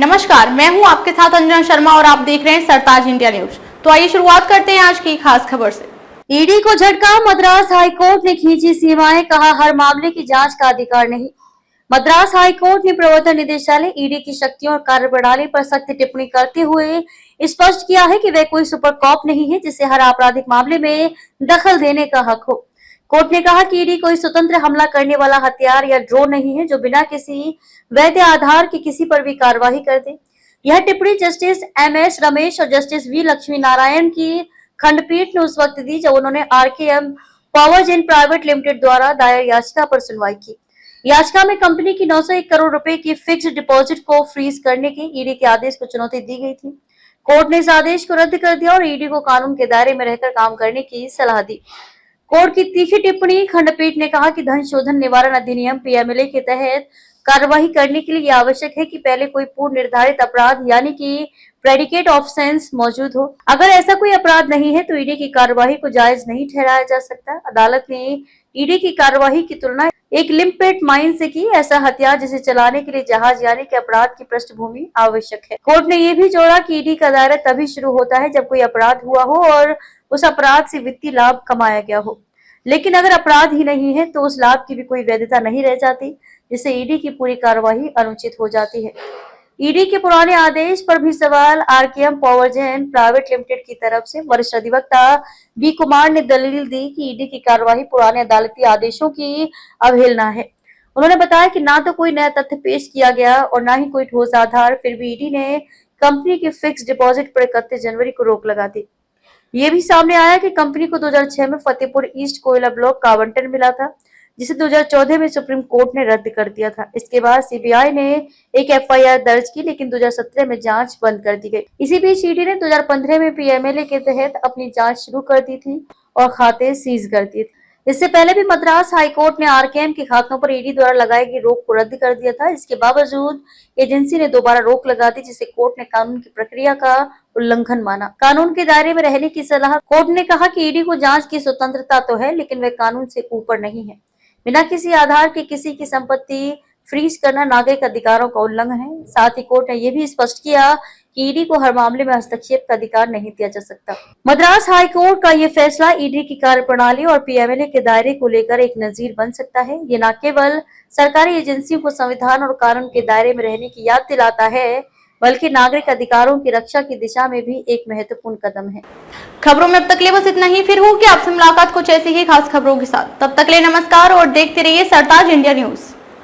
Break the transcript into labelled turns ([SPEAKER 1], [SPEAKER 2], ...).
[SPEAKER 1] नमस्कार, मैं हूं आपके साथ अंजना शर्मा और आप देख रहे हैं सरताज इंडिया न्यूज। तो आइए शुरुआत करते हैं आज की खास खबर से।
[SPEAKER 2] ईडी को झटका, मद्रास हाईकोर्ट ने खींची सीमाएं, कहा हर मामले की जांच का अधिकार नहीं। मद्रास हाईकोर्ट ने प्रवर्तन निदेशालय ईडी की शक्तियों और कार्यप्रणाली पर सख्त टिप्पणी करते हुए स्पष्ट किया है कि वह कोई सुपर कॉप नहीं है जिसे हर आपराधिक मामले में दखल देने का हक हो। कोर्ट ने कहा कि ईडी कोई स्वतंत्र हमला करने वाला हथियार या ड्रोन नहीं है जो बिना किसी वैध आधार के किसी पर भी कार्रवाई कर दे। यह टिप्पणी जस्टिस MS रमेश और जस्टिस V लक्ष्मी नारायण की खंडपीठ ने उस वक्त दी जब उन्होंने RKM पावरजेन प्राइवेट लिमिटेड द्वारा दायर याचिका पर सुनवाई की। याचिका में कंपनी की 901 करोड़ रुपए की फिक्स्ड डिपॉजिट को फ्रीज करने के ईडी के आदेश को चुनौती दी गई थी। कोर्ट ने इस आदेश को रद्द कर दिया और ईडी को कानून के दायरे में रहकर काम करने की सलाह दी। कोर्ट की तीखी टिप्पणी, खंडपीठ ने कहा कि धन शोधन निवारण अधिनियम PMLA के तहत कार्यवाही करने के लिए आवश्यक है कि पहले कोई पूर्व निर्धारित अपराध यानी कि प्रेडिकेट ऑफेंस मौजूद हो। अगर ऐसा कोई अपराध नहीं है तो ईडी की कार्यवाही को जायज नहीं ठहराया जा सकता। अदालत ने ईडी की कार्यवाही की तुलना एक लिम्पेट माइन से की, ऐसा हथियार जिसे चलाने के लिए जहाज यानी कि अपराध की पृष्ठभूमि आवश्यक है। कोर्ट ने यह भी जोड़ा कि ईडी का दायरा तभी शुरू होता है जब कोई अपराध हुआ हो और उस अपराध से वित्तीय लाभ कमाया गया हो, लेकिन अगर अपराध ही नहीं है तो उस लाभ की भी कोई वैधता नहीं रह जाती, जिससे ईडी की पूरी कार्यवाही अनुचित हो जाती है। ईडी के पुराने आदेश पर भी सवाल। RKM पावरजेन प्राइवेट लिमिटेड की तरफ से वरिष्ठ अधिवक्ता B कुमार ने दलील दी कि ईडी की कार्यवाही पुराने अदालती आदेशों की अवहेलना है। उन्होंने बताया कि ना तो कोई नया तथ्य पेश किया गया और ना ही कोई ठोस आधार, फिर भी ईडी ने कंपनी की फिक्स डिपॉजिट पर 31 जनवरी को रोक लगा दी। ये भी सामने आया कि कंपनी को 2006 में फतेहपुर ईस्ट कोयला ब्लॉक का आवंटन मिला था, जिसे 2014 में सुप्रीम कोर्ट ने रद्द कर दिया था। इसके बाद CBI ने एक FIR दर्ज की, लेकिन 2017 में जांच बंद कर दी गई। इसी बीच ईडी ने 2015 में PMLA के तहत अपनी जांच शुरू कर दी थी और खाते सीज कर दिए थे। इससे पहले भी मद्रास हाईकोर्ट ने RKM के खातों पर ईडी द्वारा लगाई गई रोक को रद्द कर दिया था। इसके बावजूद एजेंसी ने दोबारा रोक लगा दी, जिसे कोर्ट ने कानून की प्रक्रिया का उल्लंघन माना। कानून के दायरे में रहने की सलाह। कोर्ट ने कहा कि ईडी को जांच की स्वतंत्रता तो है, लेकिन वह कानून से ऊपर नहीं है। बिना किसी आधार के किसी की संपत्ति फ्रीज करना नागरिक अधिकारों का उल्लंघन है। साथ ही कोर्ट ने यह भी स्पष्ट किया कि ईडी को हर मामले में हस्तक्षेप का अधिकार नहीं दिया जा सकता। मद्रास हाईकोर्ट का ये फैसला ईडी की कार्यप्रणाली और PMLA के दायरे को लेकर एक नजीर बन सकता है। ये न केवल सरकारी एजेंसियों को संविधान और कानून के दायरे में रहने की याद दिलाता है, बल्कि नागरिक अधिकारों की रक्षा की दिशा में भी एक महत्वपूर्ण कदम है।
[SPEAKER 1] खबरों में अब तक ले बस इतना ही। फिर होगी आपसे मुलाकात कुछ ऐसी ही खास खबरों के साथ। तब तक ले नमस्कार और देखते रहिए सरताज इंडिया न्यूज।